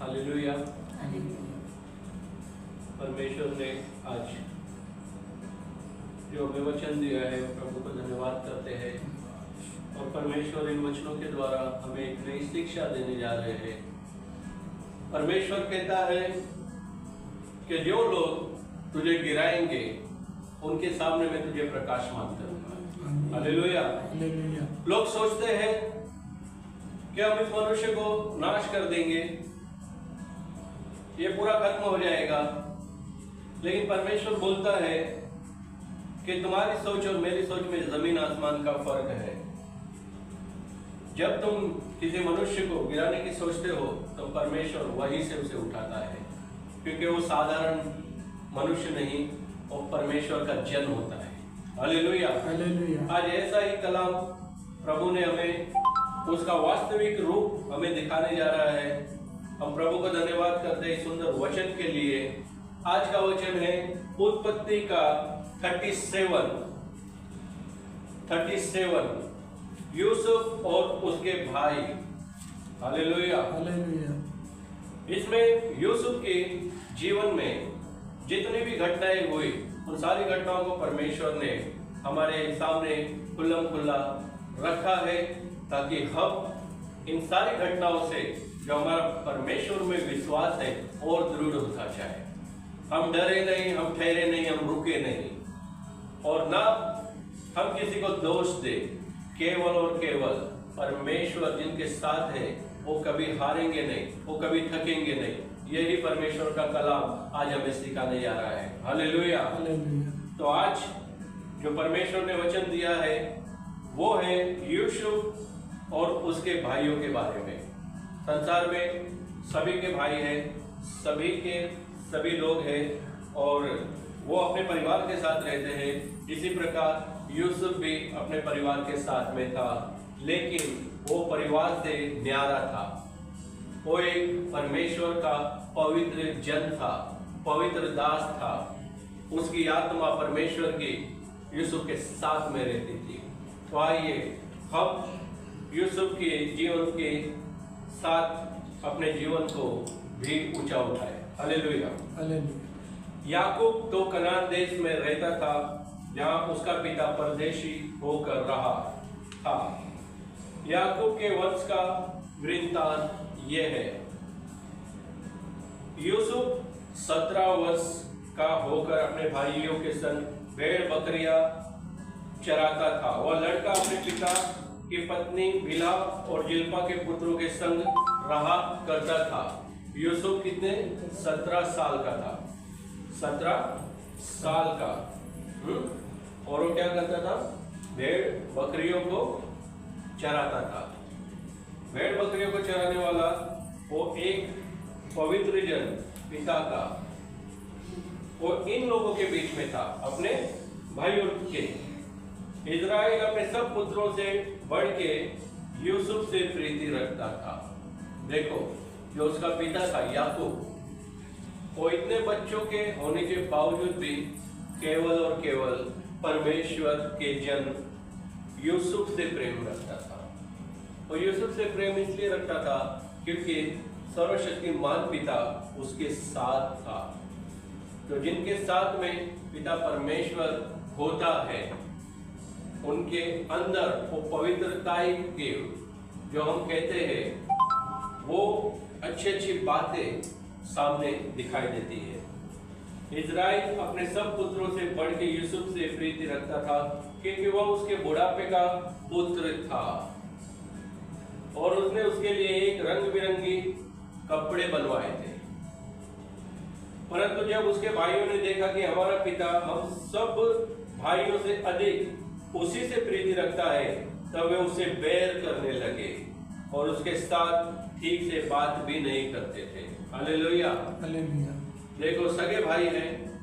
Hallelujah. परमेश्वर ने आज जो हमें वचन दिया है प्रभु को धन्यवाद करते हैं और परमेश्वर इन वचनों के द्वारा हमें एक नई शिक्षा देने जा रहे हैं। परमेश्वर कहता है कि जो लोग तुझे गिराएंगे उनके सामने मैं तुझे प्रकाशमान करूंगा। हालेलुया। लोग सोचते हैं कि हम इस मनुष्य को नाश कर देंगे, ये पूरा खत्म हो जाएगा, लेकिन परमेश्वर बोलता है कि तुम्हारी सोच और मेरी सोच में जमीन आसमान का फर्क है। जब तुम किसी मनुष्य को गिराने की सोचते हो तो परमेश्वर वहीं से उसे उठाता है, क्योंकि वो साधारण मनुष्य नहीं, वो परमेश्वर का जन होता है। हालेलुया। आज ऐसा ही कलाम प्रभु ने हमें उसका वास्तविक रूप हमें दिखाने जा रहा है। हम प्रभु को धन्यवाद करते हैं सुंदर वचन के लिए। आज का वचन है उत्पत्ति का 37 यूसुफ और उसके भाई। हालेलुया। इसमें यूसुफ के जीवन में जितनी भी घटनाएं हुई उन सारी घटनाओं को परमेश्वर ने हमारे सामने खुल्लम खुल्ला रखा है, ताकि हम इन सारी घटनाओं से जो हमारा परमेश्वर में विश्वास है और दृढ़ होता जाए। हम डरे नहीं, हम ठहरे नहीं, हम रुके नहीं, और ना हम किसी को दोष दे। केवल और केवल परमेश्वर जिनके साथ है वो कभी हारेंगे नहीं, वो कभी थकेंगे नहीं। यही परमेश्वर का कलाम आज हमें सिखाने जा रहा है। हालेलुया। तो आज जो परमेश्वर ने वचन दिया है वो है यूसुफ और उसके भाइयों के बारे में। संसार में सभी के भाई हैं, सभी के सभी लोग हैं और वो अपने परिवार के साथ रहते हैं। इसी प्रकार यूसुफ भी अपने परिवार के साथ में था, लेकिन वो परिवार से न्यारा था। वो एक परमेश्वर का पवित्र जन था, पवित्र दास था। उसकी आत्मा परमेश्वर की यूसुफ के साथ में रहती थी। तो आइए हम यूसुफ के जीवन के साथ अपने जीवन को भी ऊंचा उठाए। हालेलुया। याकूब तो कनान देश में रहता था, जहां उसका पिता परदेशी होकर रहा था। याकूब के वंश का वृत्तांत यह है। यूसुफ 17 वर्ष का होकर अपने भाइयों के संग भेड़ बकरियां चराता था। वह लड़का अपने पिता की पत्नी बिलहा और जिल्पा के पुत्रों के संग रहा करता था। यूसुफ कितने 17 साल का था, 17 साल का। और वो क्या करता था? भेड़ बकरियों को चराता था। भेड़ बकरियों को चराने वाला वो एक पवित्र जन पिता का, वो इन लोगों के बीच में था, अपने भाइयों के। इज़राइल अपने सब पुत्रों से बढ़ के यूसुफ से प्रीति रखता था। देखो, जो उसका पिता था याकूब, वो इतने बच्चों के होने के बावजूद भी केवल और केवल परमेश्वर के जन यूसुफ से प्रेम रखता था। और यूसुफ से प्रेम इसलिए रखता था क्योंकि सर्वशक्तिमान पिता उसके साथ था। तो जिनके साथ में पिता परमेश्वर होता है उनके अंदर वो पवित्रताई के जो हम कहते हैं वो अच्छी अच्छी बातें सामने दिखाई देती है। इज़राइल अपने सब पुत्रों से बढ़ के यूसुफ से प्रीति रखता था क्योंकि वह उसके बुढ़ापे का पुत्र था और उसने उसके लिए एक रंग बिरंगी कपड़े बनवाए थे। परंतु जब उसके भाइयों ने देखा कि हमारा पिता हम सब भाइयों से अधिक उसी से प्रीति रखता है, तब वे उसे बैर करने लगे और उसके साथ ठीक से बात भी नहीं करते थे। हालेलुया। देखो, सगे भाई हैं,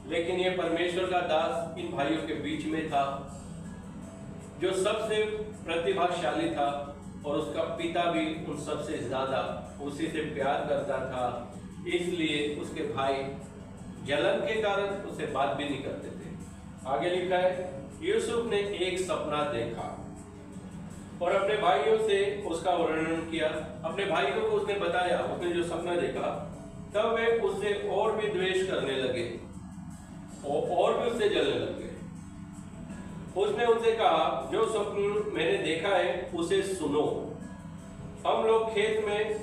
लेकिन ये परमेश्वर का दास इन भाइयों के बीच में था जो सबसे प्रतिभाशाली था और उसका पिता भी उन सबसे ज्यादा उसी से प्यार करता था। इसलिए उसके भाई जलन के कारण उससे बात भी नहीं करते थे। आगे लिखा है, यूसुफ ने एक सपना देखा। और अपने भाइयों से उसका वर्णन किया। अपने भाइयों को उसने बताया उसने जो सपना देखा। तब वे उससे और भी द्वेष करने लगे और भी उससे जलने लगे। उसने उनसे कहा, जो स्वप्न मैंने देखा है उसे सुनो। हम लोग खेत में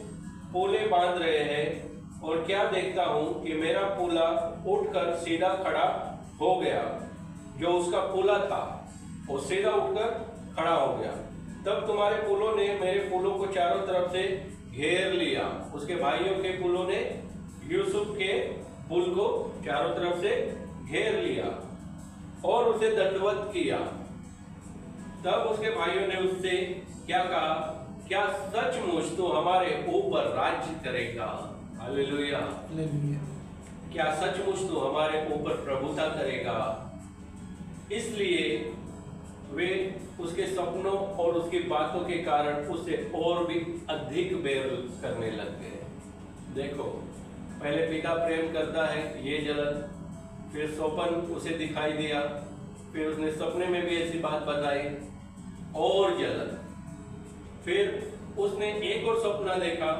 पूले बांध रहे हैं और क्या देखता हूं कि मेरा पूला उठकर सीधा खड़ा हो गया। जो उसका पूला था वो सीधा उठकर खड़ा हो गया। तब तुम्हारे पुलों ने मेरे पुलों को चारों तरफ से घेर लिया। उसके भाइयों के पुलों ने यूसुफ के पुल को चारों तरफ से घेर लिया और उसे दंडवत किया। तब उसके भाइयों ने उससे क्या कहा, क्या सचमुच तू हमारे ऊपर राज्य करेगा? हालेलुया। क्या सचमुच तू हमारे ऊपर प्रभुता करेगा? इसलिए वे उसके सपनों और उसकी बातों के कारण उसे और भी अधिक बैर करने लग गए। देखो, पहले पिता प्रेम करता है, ये जलन, फिर स्वप्न उसे दिखाई दिया, फिर उसने सपने में भी ऐसी बात बताई और जलन। फिर उसने एक और सपना देखा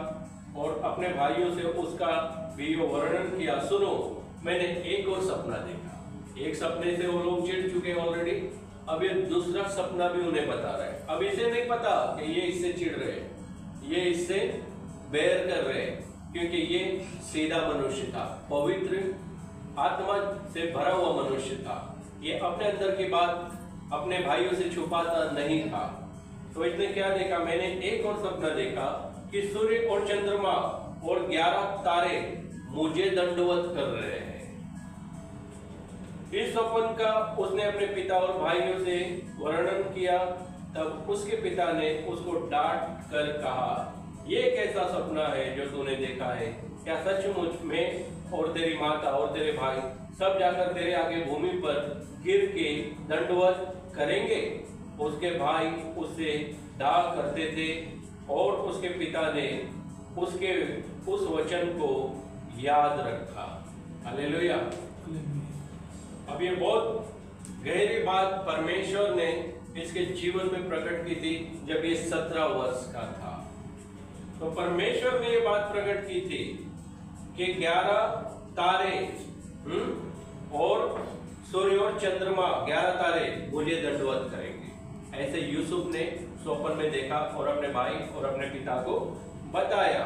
और अपने भाइयों से उसका भी वर्णन किया। सुनो, मैंने एक और सपना देखा। एक सपने से वो लोग चिढ़ चुके ऑलरेडी, अब ये दूसरा सपना भी उन्हें बता रहा है। अब इसे नहीं पता कि ये इससे चिढ़ रहे हैं, ये इससे बैर कर रहे हैं, क्योंकि ये सीधा मनुष्य था, पवित्र आत्मा से भरा हुआ मनुष्य था। ये अपने अंदर की बात अपने भाइयों से छुपाता नहीं था। तो इसने क्या देखा, मैंने एक और सपना देखा कि सूर्य और चंद्रमा और 11 तारे मुझे दंडवत कर रहे हैं। इस स्वप्न का उसने अपने पिता और भाइयों से वर्णन किया। तब उसके पिता ने उसको डांट कर कहा, ये कैसा सपना है जो तूने देखा है? क्या सचमुच मैं और तेरी माता और तेरे भाई सब जाकर तेरे आगे भूमि पर गिर के दंडवत करेंगे? उसके भाई उससे डाह करते थे और उसके पिता ने उसके उस वचन को याद रखा। हालेलुया। अब ये बहुत गहरी बात परमेश्वर ने इसके जीवन में प्रकट की थी जब ये 17 वर्ष का था। तो परमेश्वर ने ये बात प्रकट की थी कि 11 तारे और सूर्य और चंद्रमा 11 तारे मुझे दंडवत करेंगे। ऐसे यूसुफ ने स्वप्न में देखा और अपने भाई और अपने पिता को बताया।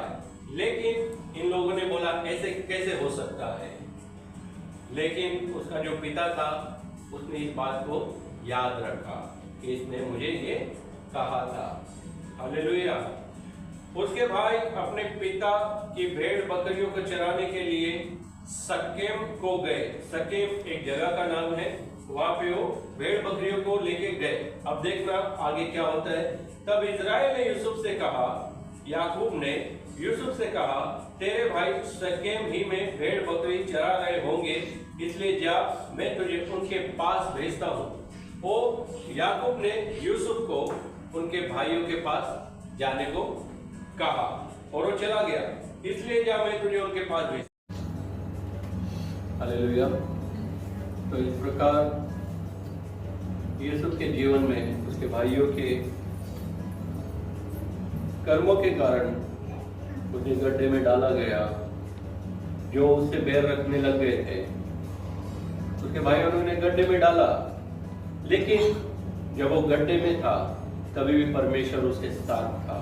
लेकिन इन लोगों ने बोला, ऐसे कैसे हो सकता है? लेकिन उसका जो पिता था उसने इस बात को याद रखा कि इसने मुझे ये कहा था। हालेलुया। उसके भाई अपने पिता की भेड़ बकरियों को चराने के लिए शकेम को गए। शकेम एक जगह का नाम है, वहां पे वो भेड़ बकरियों को लेके गए। अब देखना आगे क्या होता है। तब इजराइल ने यूसुफ से कहा, याकूब ने यूसुफ से कहा, तेरे भाई शकेम ही में भेड़ बकरी चरा रहे होंगे, इसलिए जा, मैं तुझे उनके पास भेजता हूँ। वो याकूब ने यूसुफ को उनके भाइयों के पास जाने को कहा और वो चला गया, इसलिए जा, मैं तुझे उनके पास भेजता हूँ। हालेलुया। तो इस प्रकार यूसुफ के जीवन में उसके भाइयों के कर्मों के कारण उसे गड्ढे में डाला गया। जो उससे बैर रखने लग गए थे, उसके भाइयों ने उन्हें गड्ढे में डाला, लेकिन जब वो गड्ढे में था तभी भी परमेश्वर उसके साथ था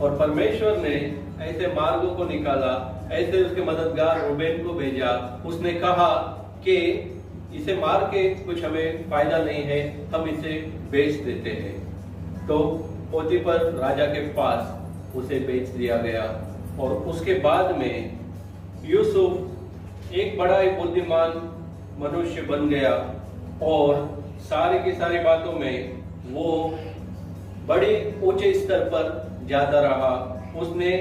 और परमेश्वर ने ऐसे मार्गों को निकाला, ऐसे उसके मददगार रूबेन को भेजा। उसने कहा कि इसे मार के कुछ हमें फायदा नहीं है, हम इसे बेच देते हैं। तो पोतीफर राजा के पास उसे बेच दिया गया और उसके बाद में यूसुफ एक बड़ा ही बुद्धिमान मनुष्य बन गया और सारी की सारी बातों में वो बड़े ऊंचे स्तर पर जाता रहा। उसने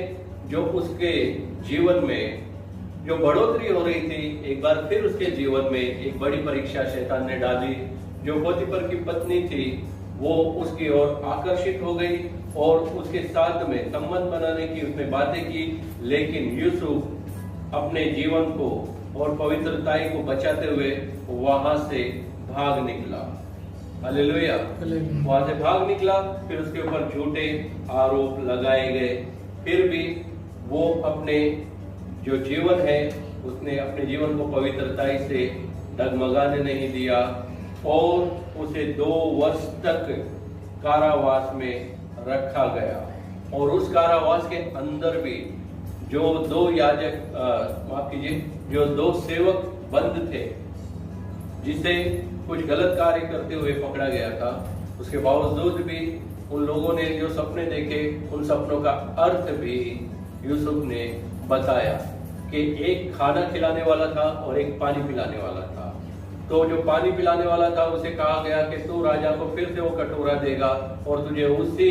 जो उसके जीवन में जो बढ़ोतरी हो रही थी, एक बार फिर उसके जीवन में एक बड़ी परीक्षा शैतान ने डाली। जो पोतीफर की पत्नी थी वो उसकी ओर आकर्षित हो गई और उसके साथ में संबंध बनाने की उसने बातें की, लेकिन यूसुफ अपने जीवन को और पवित्रताई को बचाते हुए वहां से भाग निकला। हालेलुया। वहां से भाग निकला, फिर उसके ऊपर झूठे आरोप लगाए गए, फिर भी वो अपने जो जीवन है उसने अपने जीवन को पवित्रताई से डगमगाने नहीं दिया और उसे 2 वर्ष तक कारावास में रखा गया। और उस कारावास के अंदर भी जो 2 याजक माफ कीजिए, जो 2 सेवक बंद थे, जिसे कुछ गलत कार्य करते हुए पकड़ा गया था, उसके बावजूद भी उन लोगों ने जो सपने देखे, उन सपनों का अर्थ भी यूसुफ ने बताया कि एक खाना खिलाने वाला था और एक पानी पिलाने वाला था। तो जो पानी पिलाने वाला था उसे कहा गया कि तू राजा को फिर से वो कटोरा देगा और तुझे उसी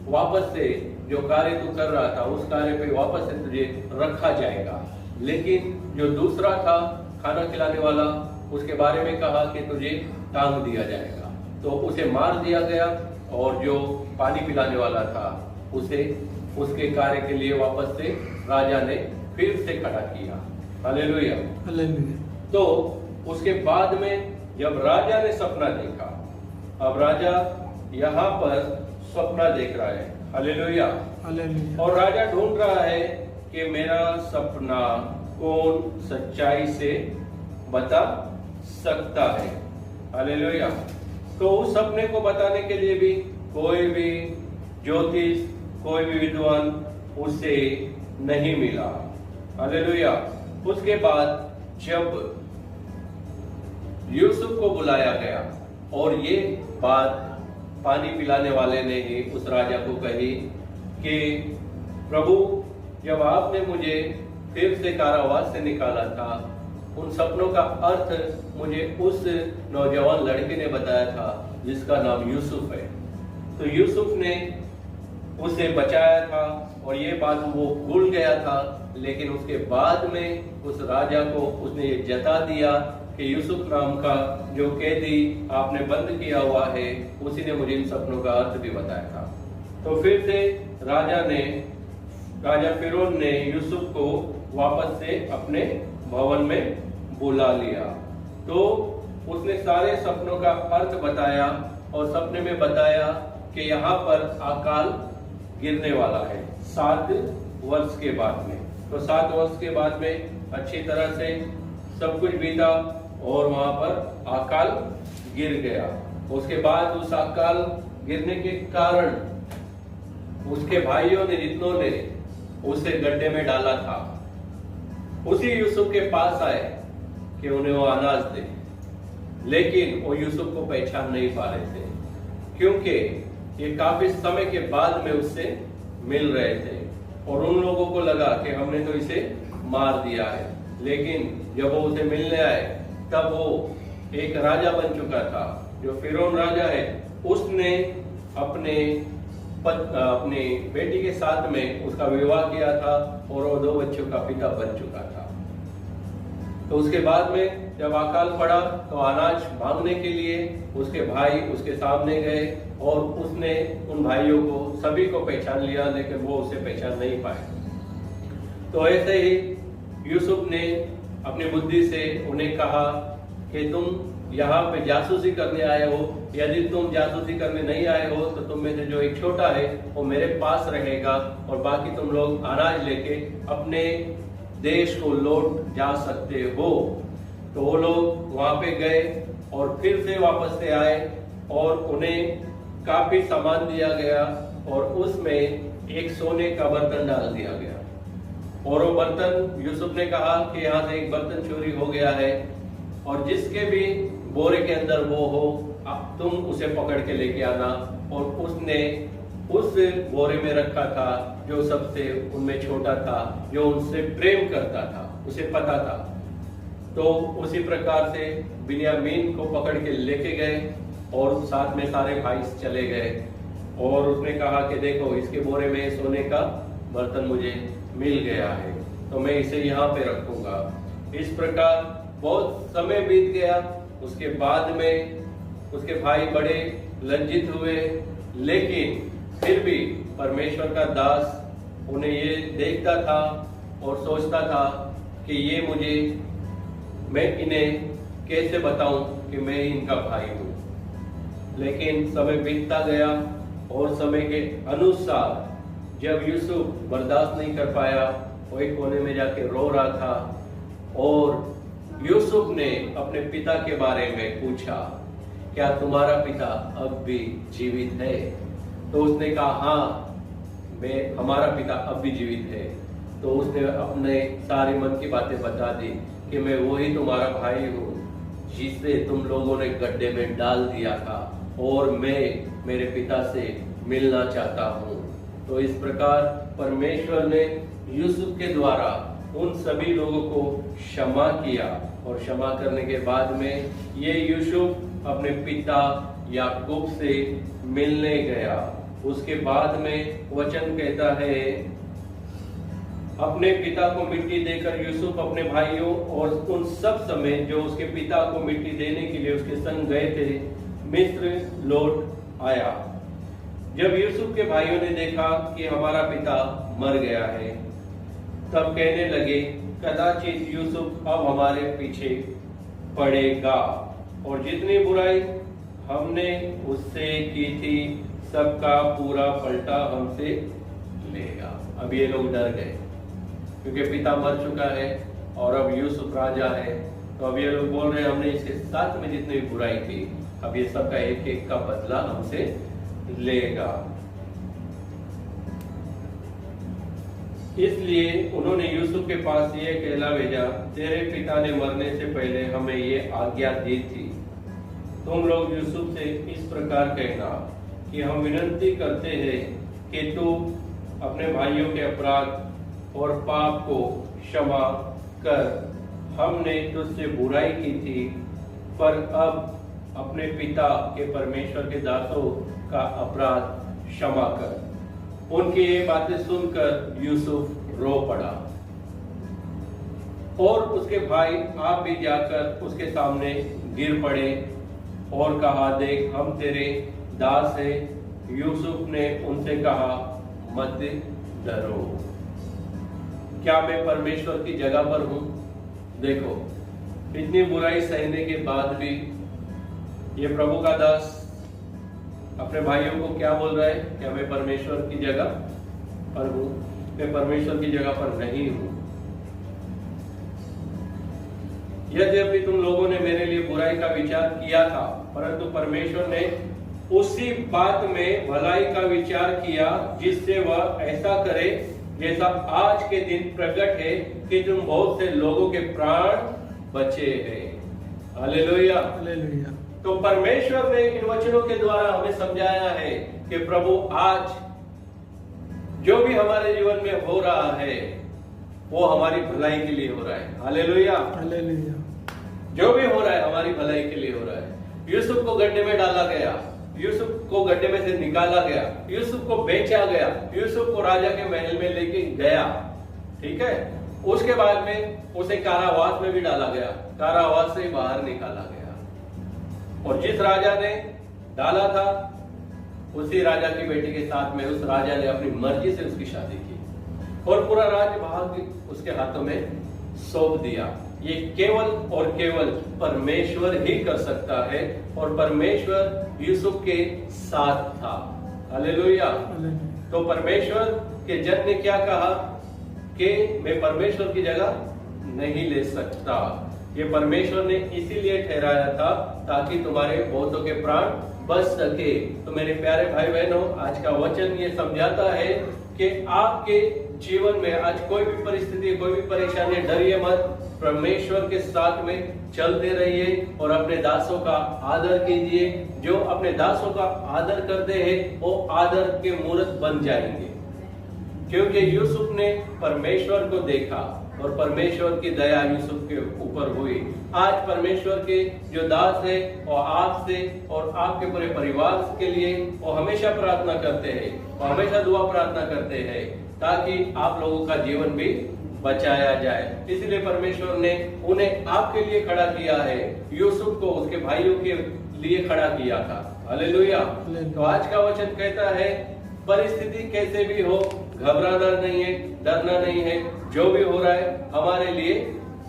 वापस से जो कार्य तू कर रहा था उस कार्य पे वापस से तुझे रखा जाएगा। लेकिन जो दूसरा था खाना खिलाने वाला, उसके बारे में कहा कि तुझे टांग दिया जाएगा, तो उसे मार दिया गया। और जो पानी पिलाने वाला था उसे उसके कार्य के लिए वापस से राजा ने फिर से खड़ा किया। हालेलुया। तो उसके बाद में जब राजा ने सपना देखा, अब राजा यहाँ पर सपना देख रहा है। हालेलुया। और राजा ढूंढ रहा है कि मेरा सपना कौन सच्चाई से बता सकता है। हालेलुया। तो उस सपने को बताने के लिए भी कोई भी ज्योतिष, कोई भी विद्वान उसे नहीं मिला। हालेलुया। उसके बाद जब यूसुफ को बुलाया गया और ये बात पानी पिलाने वाले ने ही उस राजा को कही कि प्रभु, जब आपने मुझे फिर से कारावास से निकाला था, उन सपनों का अर्थ मुझे उस नौजवान लड़के ने बताया था जिसका नाम यूसुफ है। तो यूसुफ ने उसे बचाया था और ये बात वो भूल गया था। लेकिन उसके बाद में उस राजा को उसने ये जता दिया कि यूसुफ नाम का जो कैदी आपने बंद किया हुआ है, उसी ने मुझे इन सपनों का अर्थ भी बताया था। तो फिर से राजा फिरौन ने यूसुफ को वापस से अपने भवन में बुला लिया। तो उसने सारे सपनों का अर्थ बताया और सपने में बताया कि यहाँ पर अकाल गिरने वाला है 7 वर्ष के बाद में। तो 7 वर्ष के बाद में अच्छी तरह से सब कुछ बीता और वहां पर अकाल गिर गया। उसके बाद उस अकाल गिरने के कारण उसके भाइयों ने, जितनों ने उसे गड्ढे में डाला था, उसी यूसुफ के पास आए कि उन्हें वो अनाज दे। लेकिन वो यूसुफ को पहचान नहीं पा रहे थे, क्योंकि ये काफी समय के बाद में उससे मिल रहे थे और उन लोगों को लगा कि हमने तो इसे मार दिया है। लेकिन जब वो उसे मिलने आए तब वो एक राजा बन चुका था। जो फिरौन राजा है, उसने अपनी बेटी के साथ में उसका विवाह किया था और वो 2 बच्चों का पिता बन चुका था। तो उसके बाद में जब अकाल पड़ा तो अनाज मांगने के लिए उसके भाई उसके सामने गए और उसने उन भाइयों को सभी को पहचान लिया, लेकिन वो उसे पहचान नहीं पाए। तो ऐसे ही यूसुफ ने अपनी बुद्धि से उन्हें कहा कि तुम यहाँ पे जासूसी करने आए हो, यदि तुम जासूसी करने नहीं आए हो तो तुम में से जो एक छोटा है वो मेरे पास रहेगा और बाकी तुम लोग अनाज लेके अपने देश को लौट जा सकते हो। तो वो लोग वहां पे गए और फिर से वापस से आए और उन्हें काफी सामान दिया गया और उसमें एक सोने का बर्तन डाल दिया गया। और वो बर्तन, यूसुफ ने कहा कि यहाँ से एक बर्तन चोरी हो गया है और जिसके भी बोरे के अंदर वो हो, तुम उसे पकड़ के लेके आना। और उसने उस बोरे में रखा था जो सबसे उनमें छोटा था, जो उनसे प्रेम करता था, उसे पता था। तो उसी प्रकार से बिन्यामीन को पकड़ के लेके गए और साथ में सारे भाई चले गए और उसने कहा कि देखो, इसके बोरे में सोने का बर्तन मुझे मिल गया है, तो मैं इसे यहाँ पे रखूंगा। इस प्रकार बहुत समय बीत गया। उसके बाद में उसके भाई बड़े लज्जित हुए, लेकिन फिर भी परमेश्वर का दास उन्हें ये देखता था और सोचता था कि मैं इन्हें कैसे बताऊं कि मैं इनका भाई हूं। लेकिन समय बीतता गया और समय के अनुसार जब यूसुफ बर्दाश्त नहीं कर पाया, वो एक कोने में जाके रो रहा था और यूसुफ ने अपने पिता के बारे में पूछा, क्या तुम्हारा पिता अब भी जीवित है? तो उसने कहा, हाँ हमारा पिता अब भी जीवित है। तो उसने अपने सारे मन की बातें बता दी कि मैं वही तुम्हारा भाई हूँ जिसे तुम लोगों ने गड्ढे में डाल दिया था और मैं मेरे पिता से मिलना चाहता हूँ। तो इस प्रकार परमेश्वर ने यूसुफ के द्वारा उन सभी लोगों को क्षमा किया और क्षमा करने के बाद में ये यूसुफ अपने पिता याकूब से मिलने गया। उसके बाद में वचन कहता है, अपने पिता को मिट्टी देकर यूसुफ अपने भाइयों और उन सब समेत जो उसके पिता को मिट्टी देने के लिए उसके संग गए थे मिस्र लौट आया। जब यूसुफ के भाइयों ने देखा कि हमारा पिता मर गया है, तब कहने लगे, कदाचित यूसुफ अब हमारे पीछे पड़ेगा और जितनी बुराई हमने उससे की थी सबका पूरा पलटा हमसे लेगा। अब ये लोग डर गए क्योंकि पिता मर चुका है और अब यूसुफ राजा है। तो अब ये लोग बोल रहे हैं, हमने इसके साथ में जितनी बुराई की, अब ये सबका एक एक का बदला हमसे लेगा। इसलिए उन्होंने यूसुफ के पास ये कहला भेजा, तेरे पिता ने मरने से पहले हमें ये आज्ञा दी थी, तुम लोग यूसुफ से इस प्रकार कहना कि हम विनती करते हैं कि तू अपने भाइयों के अपराध और पाप को क्षमा कर। हमने तुझसे बुराई की थी, पर अब अपने पिता के परमेश्वर के दासों का अपराध क्षमा कर। उनकी ये बातें सुनकर यूसुफ रो पड़ा और उसके भाई आप भी जाकर उसके सामने गिर पड़े और कहा, देख हम तेरे दास है। यूसुफ ने उनसे कहा, मत डरो, क्या मैं परमेश्वर की जगह पर हूं? देखो, इतनी बुराई सहने के बाद भी ये प्रभु का दास अपने भाइयों को क्या बोल रहा है? क्या मैं परमेश्वर की जगह पर हूं? मैं परमेश्वर की जगह पर नहीं हूं। यद्यपि तुम लोगों ने मेरे लिए बुराई का विचार किया था, परंतु परमेश्वर ने उसी बात में भलाई का विचार किया जिससे वह ऐसा करे जैसा आज के दिन प्रकट है कि तुम बहुत से लोगों के प्राण बचे हैं। Hallelujah, hallelujah. तो परमेश्वर ने इन वचनों के द्वारा हमें समझाया है कि प्रभु आज जो भी हमारे जीवन में हो रहा है वो हमारी भलाई के लिए हो रहा है। Hallelujah, hallelujah. जो भी हो रहा है हमारी भलाई के लिए हो रहा है। यूसुफ को गड्ढे में डाला गया, यूसुफ को गड्ढे में से निकाला गया, यूसुफ को बेचा गया, यूसुफ को राजा के महल में लेके गया, ठीक है। उसके बाद में उसे कारावास में भी डाला गया, कारावास से बाहर निकाला गया और जिस राजा ने डाला था उसी राजा की बेटी के साथ में उस राजा ने अपनी मर्जी से उसकी शादी की और पूरा राज्यभार उसके हाथों में सौंप दिया। ये केवल और केवल परमेश्वर ही कर सकता है और परमेश्वर यूसुफ के साथ था। हालेलुया। तो परमेश्वर के जन ने क्या कहा कि मैं परमेश्वर की जगह नहीं ले सकता। ये परमेश्वर ने इसीलिए ठहराया था ताकि तुम्हारे बहुतों के प्राण बच सके। तो मेरे प्यारे भाई बहनों, आज का वचन ये समझाता है कि आपके जीवन में आज कोई भी परिस्थिति, कोई भी परेशानी, डरिए मत, परमेश्वर के साथ में चलते रहिए और अपने दासों का आदर कीजिए। जो अपने दासों का आदर करते हैं वो आदर के मूर्त बन जाएंगे, क्योंकि यूसुफ ने परमेश्वर को देखा और परमेश्वर की दया यूसुफ के ऊपर हुई। आज परमेश्वर के जो दास है और आपसे और आपके पूरे परिवार के लिए वो हमेशा प्रार्थना करते हैं और हमेशा दुआ प्रार्थना करते हैं ताकि आप लोगों का जीवन भी बचाया जाए। इसलिए परमेश्वर ने उन्हें आपके लिए खड़ा किया है, यूसुफ को उसके भाइयों के लिए खड़ा किया था। हालेलुया। तो आज का वचन कहता है परिस्थिति कैसे भी हो, घबराना नहीं है, डरना नहीं है। जो भी हो रहा है हमारे लिए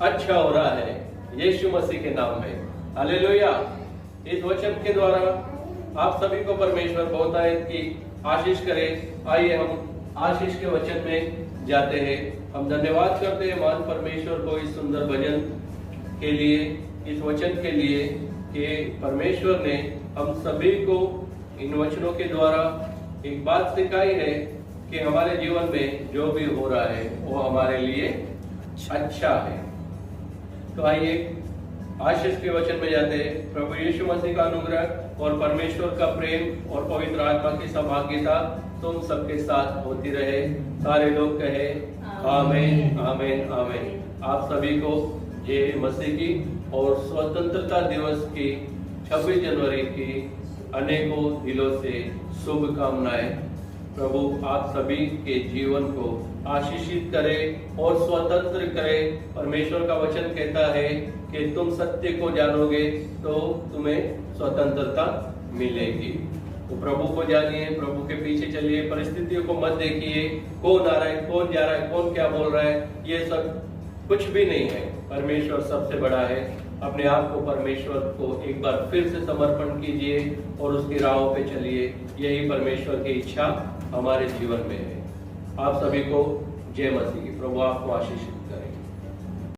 अच्छा हो रहा है यीशु मसीह के नाम में। हालेलुया। इस वचन के द्वारा आप सभी को परमेश्वर बहुतायत की आशीष करे। आइए हम आशीष के वचन में जाते हैं। हम धन्यवाद करते हैं महान परमेश्वर को इस सुंदर भजन के लिए, इस वचन के लिए कि परमेश्वर ने हम सभी को इन वचनों के द्वारा एक बात सिखाई है कि हमारे जीवन में जो भी हो रहा है वो हमारे लिए अच्छा है। तो आइए आशीष के वचन में जाते हैं। प्रभु यीशु मसीह का अनुग्रह और परमेश्वर का प्रेम और पवित्र आत्मा की सहभागिता तुम सबके साथ होती रहे। सारे लोग कहे आमीन आमीन आमीन। आप सभी को ये मसीह की और स्वतंत्रता दिवस की 26 जनवरी की अनेकों दिलों से शुभकामनाएं। प्रभु आप सभी के जीवन को आशीषित करे और स्वतंत्र करे। परमेश्वर का वचन कहता है कि तुम सत्य को जानोगे तो तुम्हें स्वतंत्रता मिलेगी। तो प्रभु को जानिए, प्रभु के पीछे चलिए, परिस्थितियों को मत देखिए, कौन आ रहा है, कौन जा रहा है, कौन क्या बोल रहा है, ये सब कुछ भी नहीं है। परमेश्वर सबसे बड़ा है। अपने आप को परमेश्वर को एक बार फिर से समर्पण कीजिए और उसकी राहों पे चलिए। यही परमेश्वर की इच्छा हमारे जीवन में है। आप सभी को जय मसीह की। प्रभु आपको आशीषित करें।